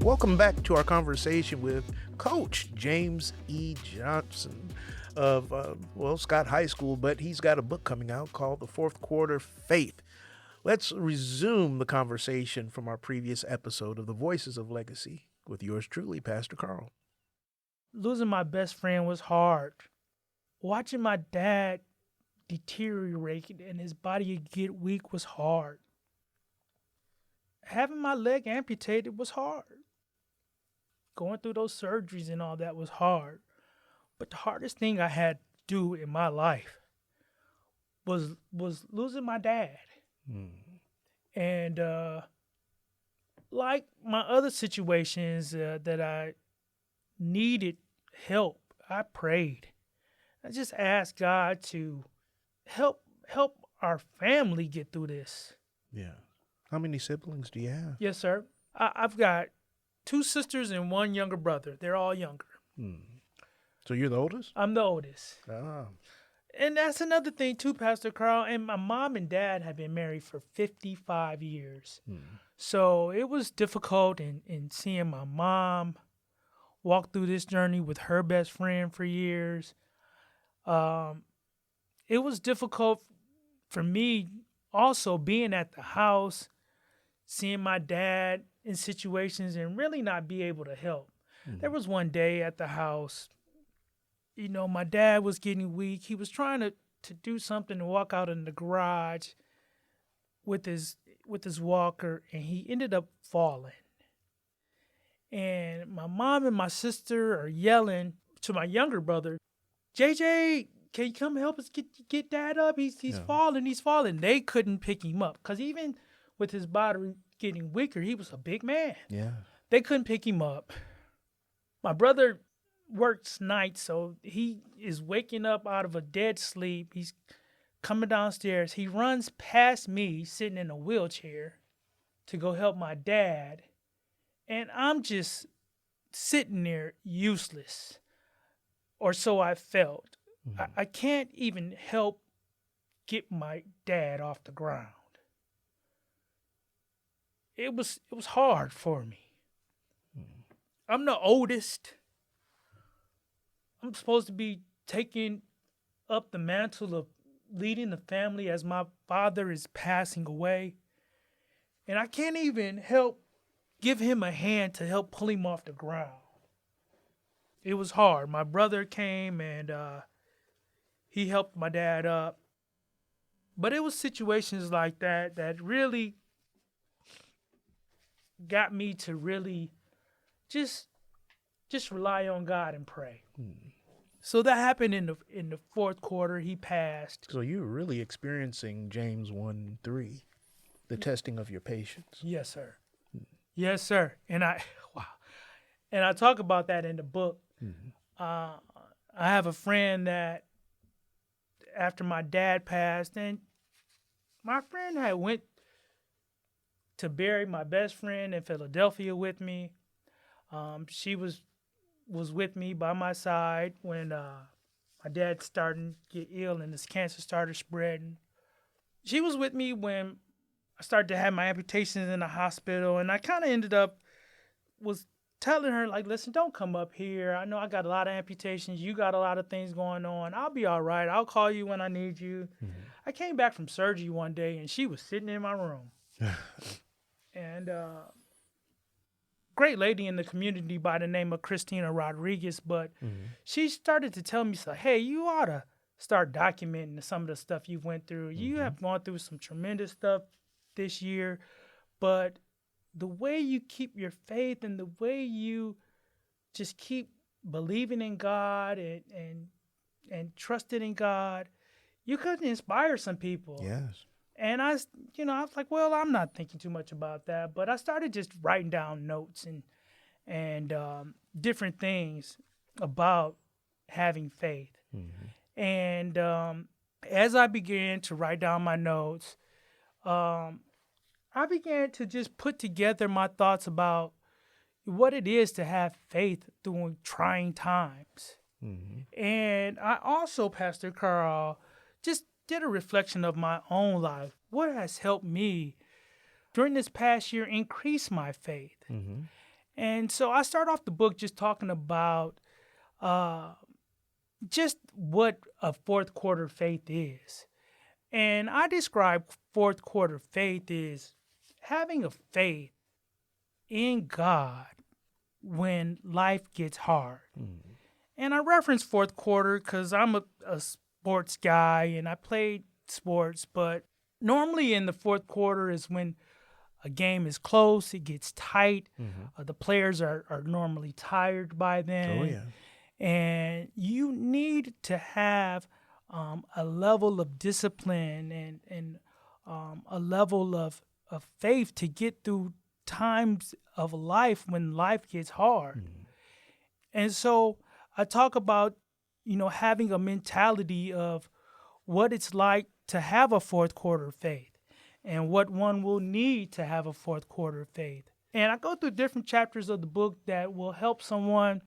Welcome back to our conversation with Coach James E. Johnson of, Scott High School, but he's got a book coming out called The Fourth Quarter Faith. Let's resume the conversation from our previous episode of The Voices of Legacy with yours truly, Pastor Carl. Losing my best friend was hard. Watching my dad deteriorate and his body get weak was hard. Having my leg amputated was hard. Going through those surgeries and all that was hard. But the hardest thing I had to do in my life was losing my dad. And like my other situations that I needed help, I prayed. I just asked God to help our family get through this. Yeah. How many siblings do you have? Yes, sir. I've got 2 sisters and 1 younger brother. They're all younger. So you're the oldest? I'm the oldest. Ah. And that's another thing too, Pastor Carl. And my mom and dad have been married for 55 years. So it was difficult in seeing my mom walk through this journey with her best friend for years. It was difficult for me also being at the house, seeing my dad in situations and really not be able to help. There was one day at the house, my dad was getting weak. He was trying to do something to walk out in the garage with his walker, and he ended up falling. And my mom and my sister are yelling to my younger brother, JJ, can you come help us get dad up? He's falling. They couldn't pick him up because even with his body getting weaker, he was a big man. Yeah. They couldn't pick him up. My brother works nights, so he is waking up out of a dead sleep. He's coming downstairs. He runs past me sitting in a wheelchair to go help my dad. And I'm just sitting there useless, or so I felt. I can't even help get my dad off the ground. It was hard for me. I'm the oldest. I'm supposed to be taking up the mantle of leading the family as my father is passing away. And I can't even help give him a hand to help pull him off the ground. It was hard. My brother came and he helped my dad up. But it was situations like that that really got me to really just rely on God and pray. So that happened in the fourth quarter. He passed. So you were really experiencing James 1:3, the testing of your patience. Yes, sir. Yes, sir. And I talk about that in the book. I have a friend that after my dad passed, and my friend had went to bury my best friend in Philadelphia with me. She was with me by my side when my dad started to get ill and his cancer started spreading. She was with me when I started to have my amputations in the hospital, and I kind of was telling her, like, listen, don't come up here. I know I got a lot of amputations. You got a lot of things going on. I'll be all right. I'll call you when I need you. I came back from surgery one day, and she was sitting in my room. And great lady in the community by the name of Christina Rodriguez, but she started to tell me, so, hey, you ought to start documenting some of the stuff you went through. You have gone through some tremendous stuff this year, but the way you keep your faith and the way you just keep believing in God and trusting in God, you could inspire some people. Yes. And I was like, well, I'm not thinking too much about that, but I started just writing down notes and different things about having faith. And as I began to write down my notes, I began to just put together my thoughts about what it is to have faith during trying times. And I also, Pastor Carl, just did a reflection of my own life. What has helped me during this past year increase my faith? And so I start off the book just talking about uh, just what a fourth quarter faith is. And I describe fourth quarter faith is having a faith in God when life gets hard. Mm. And I reference fourth quarter because I'm a sports guy and I played sports, but normally in the fourth quarter is when a game is close, it gets tight, the players are normally tired by Oh, then, yeah. and you need to have a level of discipline and a level of faith to get through times of life when life gets hard. And so I talk about, having a mentality of what it's like to have a fourth quarter faith and what one will need to have a fourth quarter faith. And I go through different chapters of the book that will help someone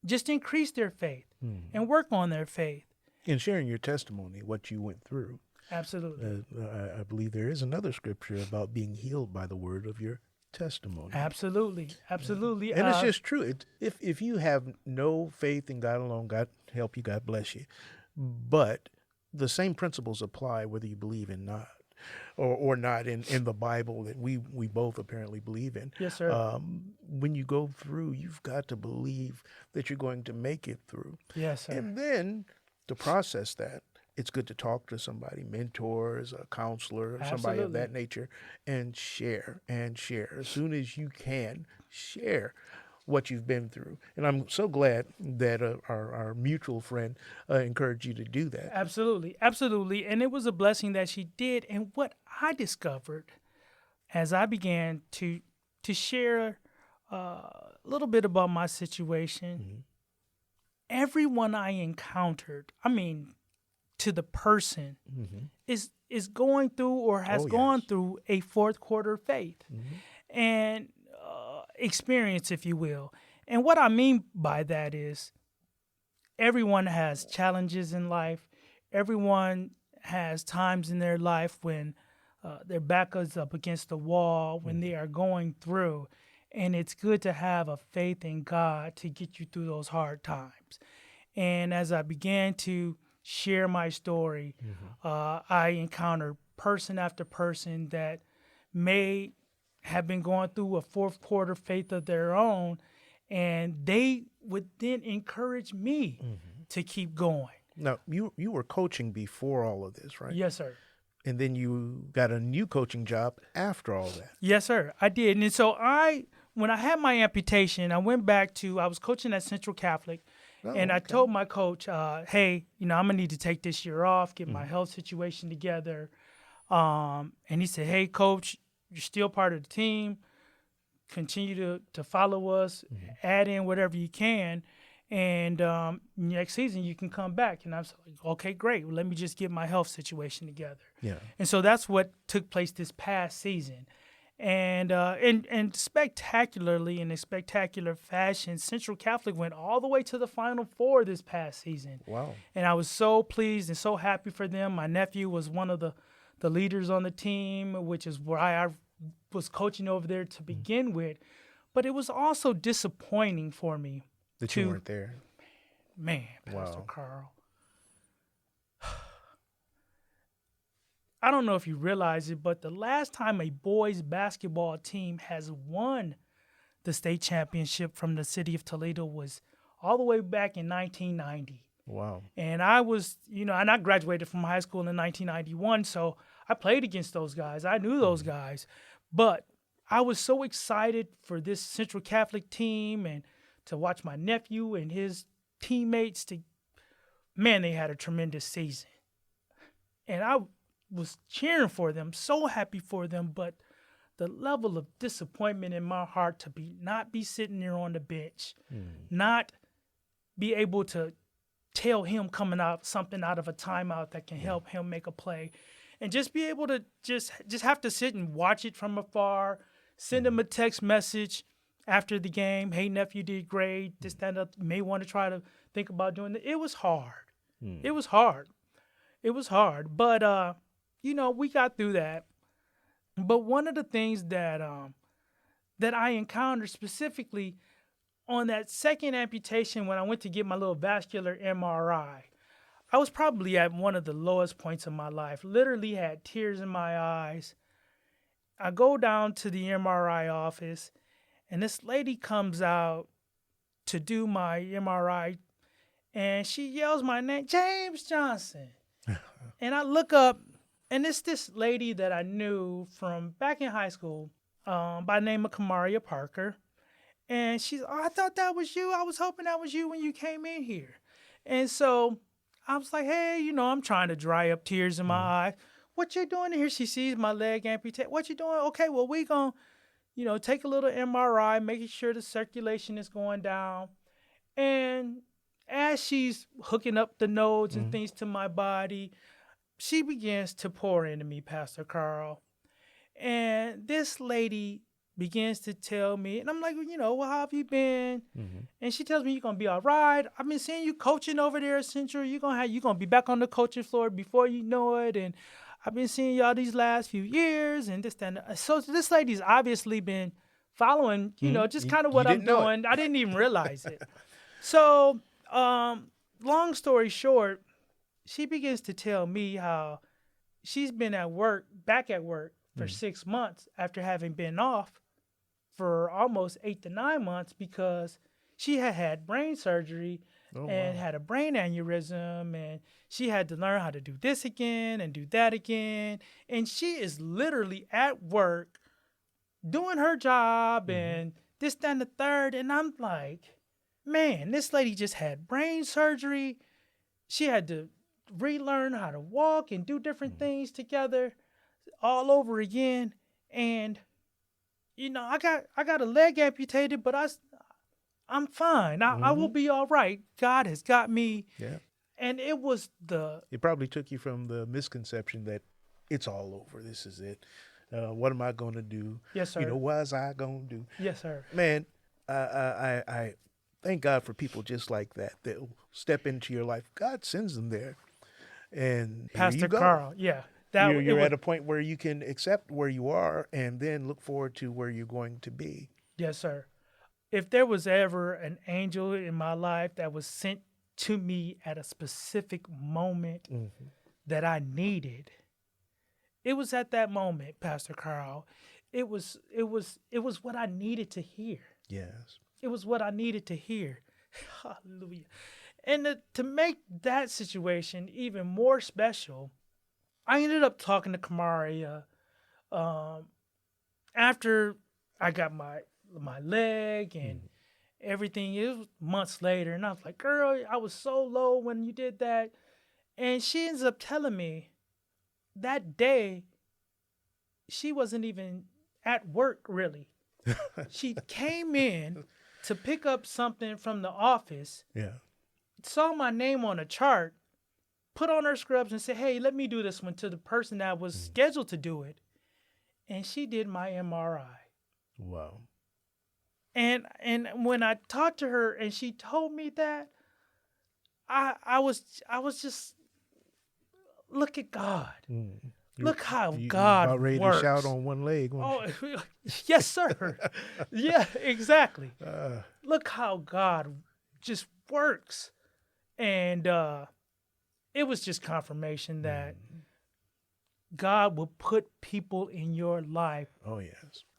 just increase their faith and work on their faith. In sharing your testimony, what you went through, Absolutely. I believe there is another scripture about being healed by the word of your testimony. Absolutely. Absolutely. And it's just true. If you have no faith in God alone, God help you, God bless you. But the same principles apply whether you believe in not or not in the Bible that we both apparently believe in. Yes, sir. When you go through, you've got to believe that you're going to make it through. Yes, sir. And then to process that, it's good to talk to somebody, mentors, a counselor, somebody of Absolutely. that nature, and share. As soon as you can, share what you've been through. And I'm so glad that our mutual friend encouraged you to do that. Absolutely. Absolutely. And it was a blessing that she did. And what I discovered as I began to share a little bit about my situation, everyone I encountered, I mean, to the person, is going through or has gone through a fourth quarter faith and experience, if you will. And what I mean by that is everyone has challenges in life. Everyone has times in their life when their back is up against the wall, when they are going through. And it's good to have a faith in God to get you through those hard times. And as I began to share my story, I encountered person after person that may have been going through a fourth quarter faith of their own, and they would then encourage me to keep going. Now, you were coaching before all of this, right? Yes, sir. And then you got a new coaching job after all that. Yes, sir. I did. And so when I had my amputation, I was coaching at Central Catholic. And I told my coach, hey, I'm going to need to take this year off, get my health situation together. And he said, hey, coach, you're still part of the team. Continue to follow us, add in whatever you can. And next season, you can come back. And I was like, okay, great. Well, let me just get my health situation together. Yeah. And so that's what took place this past season. And spectacularly, in a spectacular fashion, Central Catholic went all the way to the Final Four this past season. Wow. And I was so pleased and so happy for them. My nephew was one of the leaders on the team, which is why I was coaching over there to begin with. But it was also disappointing for me. That you weren't there. Man, Pastor Wow. Carl. I don't know if you realize it, but the last time a boys basketball team has won the state championship from the city of Toledo was all the way back in 1990. Wow. And I was, and I graduated from high school in 1991, so I played against those guys. I knew those guys. But I was so excited for this Central Catholic team and to watch my nephew and his teammates. They had a tremendous season. And I was cheering for them, so happy for them, but the level of disappointment in my heart to not be sitting there on the bench, not be able to tell him coming out something out of a timeout that can help him make a play, and just be able to just have to sit and watch it from afar, send him a text message after the game, hey, nephew, did great, this, that, and may want to try to think about doing it. It was hard. It was hard. It was hard, but we got through that. But one of the things that that I encountered specifically on that second amputation when I went to get my little vascular MRI. I was probably at one of the lowest points of my life, literally had tears in my eyes. I go down to the MRI office, and this lady comes out to do my MRI, and she yells my name, James Johnson. And I look up, and it's this lady that I knew from back in high school by the name of Kamaria Parker. And she's, oh, I thought that was you. I was hoping that was you when you came in here. And so I was like, hey, you know, I'm trying to dry up tears in my eyes. What you doing here? She sees my leg amputated. What you doing? Okay, well, we going to, you know, take a little MRI, making sure the circulation is going down. And as she's hooking up the nodes and things to my body, she begins to pour into me, Pastor Carl. And this lady begins to tell me, and I'm like, you know, well, how have you been? And she tells me, you're going to be all right. I've been seeing you coaching over there at Central. You're going to be back on the coaching floor before you know it. And I've been seeing y'all these last few years and this, that, and that. So this lady's obviously been following, you know, just kind of what I'm doing. I didn't even realize it. So, long story short, she begins to tell me how she's been back at work for 6 months after having been off for almost 8 to 9 months because she had brain surgery had a brain aneurysm, and she had to learn how to do this again and do that again. And she is literally at work doing her job and this, that, and the third. And I'm like, man, this lady just had brain surgery. She had to relearn how to walk and do different things together all over again. And, you know, I got a leg amputated, but I'm fine. I will be all right. God has got me. Yeah. And it probably took you from the misconception that it's all over. This is it. What am I going to do? Yes, sir. You know, what's I going to do? Yes, sir. Man, I thank God for people just like that will step into your life. God sends them there. And Pastor Carl, yeah. You're at a point where you can accept where you are and then look forward to where you're going to be. Yes, sir. If there was ever an angel in my life that was sent to me at a specific moment that I needed, it was at that moment, Pastor Carl. It was what I needed to hear. Yes. It was what I needed to hear. Hallelujah. And to make that situation even more special, I ended up talking to Kamaria after I got my leg and everything. It was months later, and I was like, girl, I was so low when you did that. And she ends up telling me that day she wasn't even at work, really. She came in to pick up something from the office, saw my name on a chart, put on her scrubs and said, hey, let me do this one to the person that was scheduled to do it. And she did my MRI. Wow. And when I talked to her and she told me that, I was just, look at God. Look how God about ready works. To shout on one leg. Yes, sir. Yeah, exactly. Look how God just works. And it was just confirmation that God will put people in your life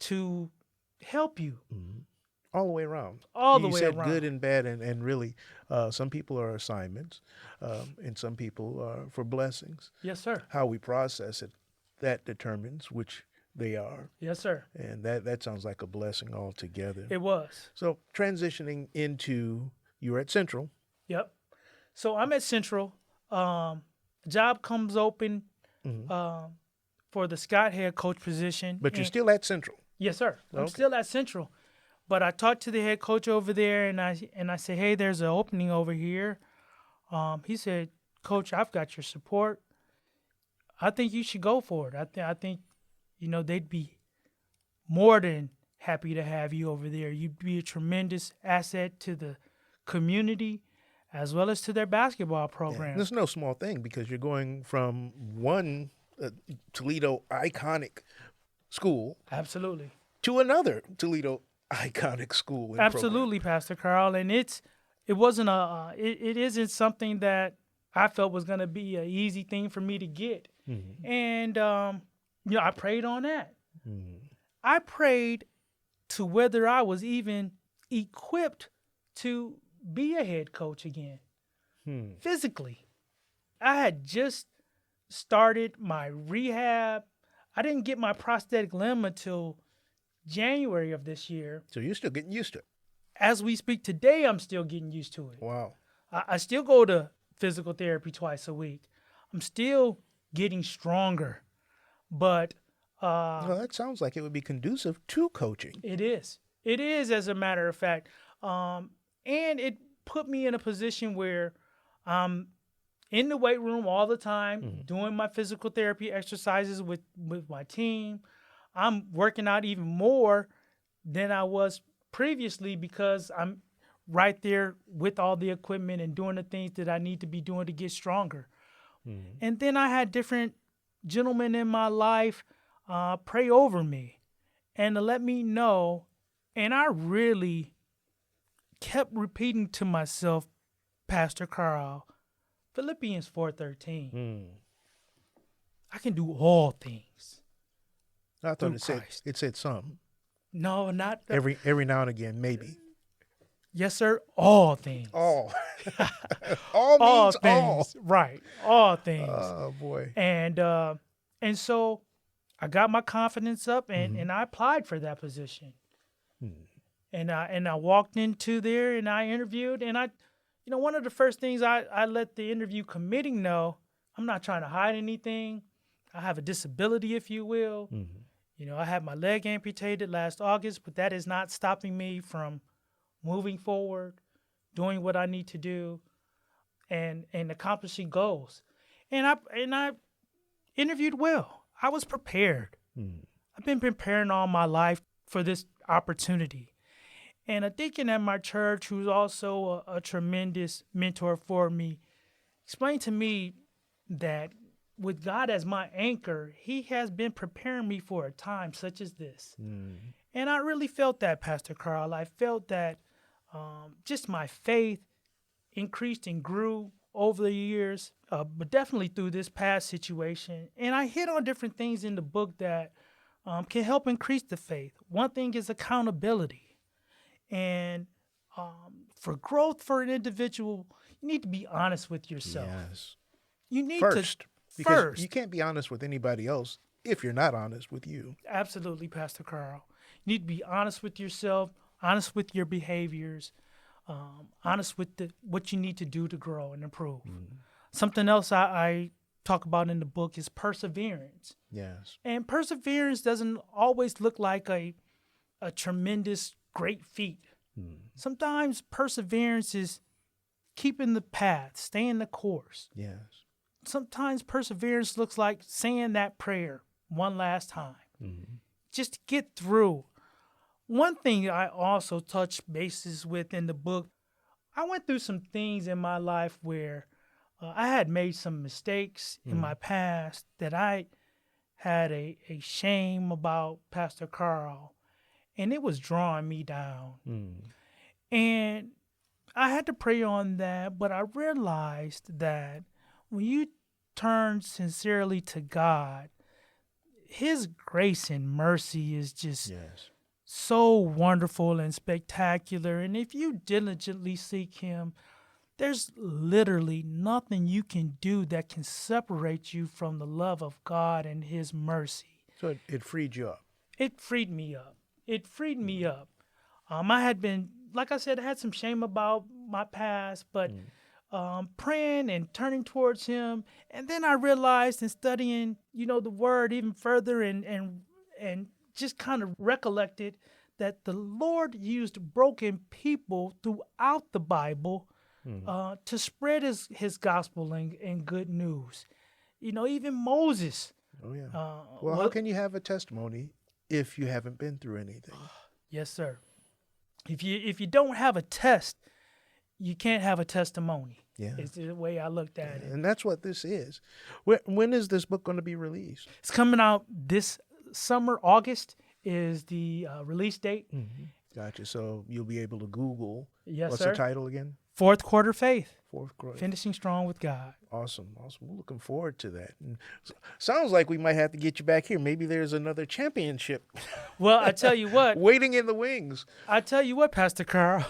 to help you. All the way around. You said good and bad, and really, some people are assignments, and some people are for blessings. Yes, sir. How we process it, that determines which they are. Yes, sir. And that sounds like a blessing altogether. It was. So transitioning into, you were at Central. Yep. So I'm at Central. Job comes open for the Scott head coach position. But you're still at Central. Yes, sir. I'm still at Central. But I talked to the head coach over there, and I said, hey, there's an opening over here. He said, Coach, I've got your support. I think you should go for it. I think, you know, they'd be more than happy to have you over there. You'd be a tremendous asset to the community as well as to their basketball program. Yeah. That's no small thing because you're going from one Toledo iconic school. Absolutely. to another Toledo iconic school and Absolutely, Pastor Carl. And it wasn't it isn't something that I felt was going to be an easy thing for me to get. program. And, I prayed on that. Mm-hmm. I prayed to whether I was even equipped to be a head coach again, physically. I had just started my rehab. I didn't get my prosthetic limb until January of this year. So you're still getting used to it. As we speak today, I'm still getting used to it. Wow. I still go to physical therapy twice a week. I'm still getting stronger, but Well, that sounds like it would be conducive to coaching. it is. It is, as a matter of fact. And it put me in a position where I'm in the weight room all the time, doing my physical therapy exercises with my team. I'm working out even more than I was previously because I'm right there with all the equipment and doing the things that I need to be doing to get stronger. And then I had different gentlemen in my life pray over me and to let me know. And I really kept repeating to myself, Pastor Carl, Philippians 4:13. I can do all things. I thought Through Christ. it said some. No, not Every now and again, maybe. Yes, sir. All things. All. All All means things. Right. All things. Oh boy. And so I got my confidence up and I applied for that position. And I walked into there and I interviewed and one of the first things I let the interview committee know, I'm not trying to hide anything. I have a disability, if you will. I had my leg amputated last August, but that is not stopping me from moving forward, doing what I need to do, and accomplishing goals. And I interviewed well. I was prepared. I've been preparing all my life for this opportunity. And a deacon at my church, who's also a tremendous mentor for me, explained to me that with God as my anchor, he has been preparing me for a time such as this. And I really felt that, Pastor Carl. I felt that just my faith increased and grew over the years, but definitely through this past situation. And I hit on different things in the book that can help increase the faith. One thing is accountability. And for growth for an individual, you need to be honest with yourself. Yes. You need First. Because First. you can't be honest with anybody else if you're not honest with you. Absolutely, Pastor Carl. You need to be honest with yourself, honest with your behaviors, honest with what you need to do to grow and improve. Something else I talk about in the book is perseverance. Yes. And perseverance doesn't always look like a tremendous, great feat. Sometimes perseverance is keeping the path, staying the course. Yes. Sometimes perseverance looks like saying that prayer one last time, just to get through. One thing I also touch bases with in the book, I went through some things in my life where I had made some mistakes in my past that I had a shame about, Pastor Carl, and it was drawing me down. And I had to pray on that, but I realized that when you turn sincerely to God, his grace and mercy is just so wonderful and spectacular. And if you diligently seek him, there's literally nothing you can do that can separate you from the love of God and his mercy. So it freed you up. It freed me up. It freed me up. I had been, like I said, I had some shame about my past, but praying and turning towards him. And then I realized in studying, the word even further and just kind of recollected that the Lord used broken people throughout the Bible to spread his gospel and good news. Even Moses. Oh, yeah. Well, how can you have a testimony if you haven't been through anything? Yes, sir. If you don't have a test, you can't have a testimony. Yeah. It's the way I looked at it. And that's what this is. When is this book going to be released? It's coming out this summer, August, is the release date. Gotcha. So you'll be able to Google. Yes, What's sir. the title again? Fourth Quarter Faith. Fourth Quarter. Finishing Strong with God. Awesome. We're looking forward to that. And sounds like we might have to get you back here. Maybe there's another championship Well, I tell you what. waiting in the wings. I tell you what, Pastor Carl.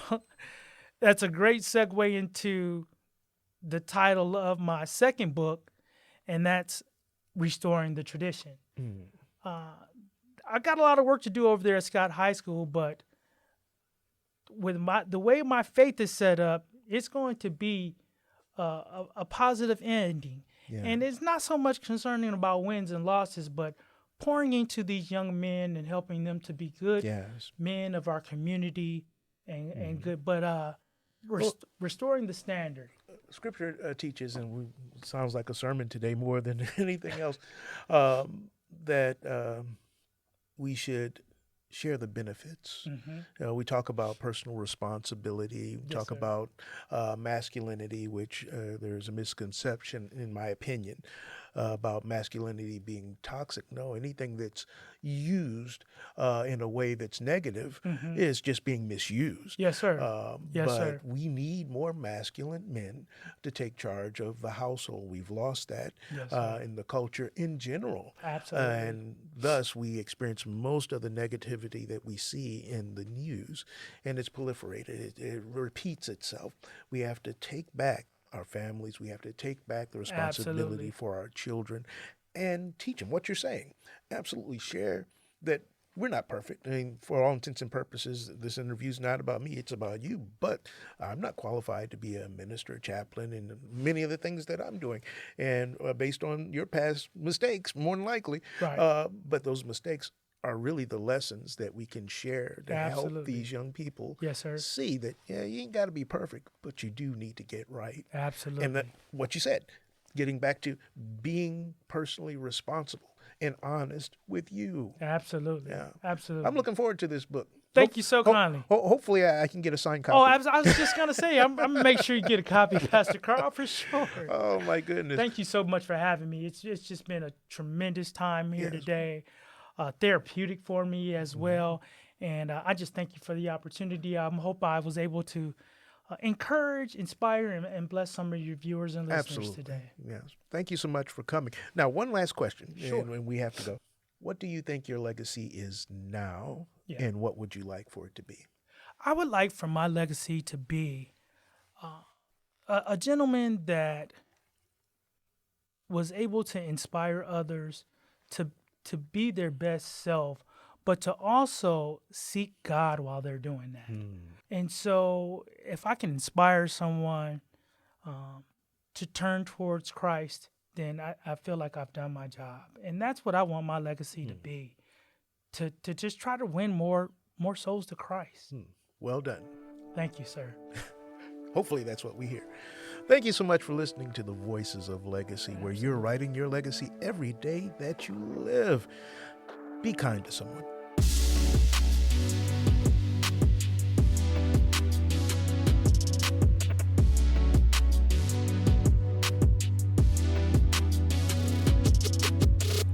That's a great segue into the title of my second book, and that's Restoring the Tradition. I got a lot of work to do over there at Scott High School, but with the way my faith is set up, it's going to be a positive ending. Yeah. And it's not so much concerning about wins and losses, but pouring into these young men and helping them to be good men of our community and good, but restoring the standard. Scripture teaches, and it sounds like a sermon today more than anything else, that we should share the benefits. We talk about personal responsibility. We talk about masculinity, which there's a misconception, in my opinion, about masculinity being toxic. No, anything that's used in a way that's negative is just being misused. Yes, sir. But we need more masculine men to take charge of the household. We've lost that in the culture in general. Absolutely. And thus we experience most of the negativity that we see in the news, and it's proliferated. It repeats itself. We have to take back our families. We have to take back the responsibility for our children and teach them what you're saying. Absolutely share that we're not perfect. I mean, for all intents and purposes, this interview is not about me. It's about you. But I'm not qualified to be a minister, chaplain, and many of the things that I'm doing. And based on your past mistakes, more than likely. Right. But those mistakes are really the lessons that we can share to help these young people see that, you ain't got to be perfect, but you do need to get right. Absolutely. And that, what you said, getting back to being personally responsible and honest with you. Absolutely. Yeah. Absolutely. I'm looking forward to this book. Thank you so kindly. Hopefully I can get a signed copy. Oh, I was just going to say, I'm going to make sure you get a copy, Pastor Carl, for sure. Oh, my goodness. Thank you so much for having me. It's just been a tremendous time here today. Therapeutic for me as well. And I just thank you for the opportunity. I hope I was able to encourage, inspire, and bless some of your viewers and listeners today. Yes. Thank you so much for coming. Now, one last question, Sure. and we have to go. What do you think your legacy is now, and what would you like for it to be? I would like for my legacy to be a gentleman that was able to inspire others to be their best self, but to also seek God while they're doing that. And so if I can inspire someone to turn towards Christ, then I feel like I've done my job. And that's what I want my legacy to be, to just try to win more souls to Christ. Well done. Thank you, sir. Hopefully that's what we hear. Thank you so much for listening to the Voices of Legacy, where you're writing your legacy every day that you live. Be kind to someone.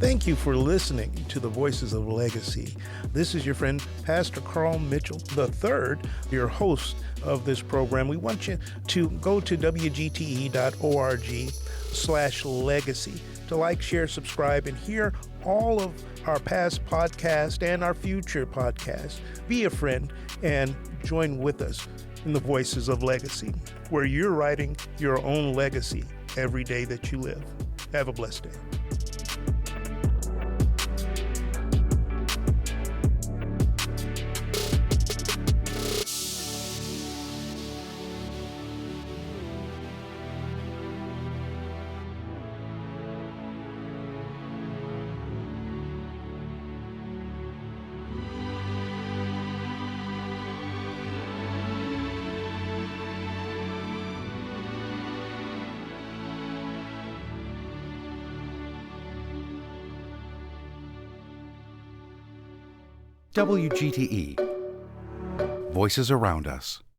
Thank you for listening to the Voices of Legacy. This is your friend, Pastor Carl Mitchell III, your host of this program. We want you to go to wgte.org/legacy to like, share, subscribe, and hear all of our past podcasts and our future podcasts. Be a friend and join with us in the Voices of Legacy, where you're writing your own legacy every day that you live. Have a blessed day. WGTE. Voices around us.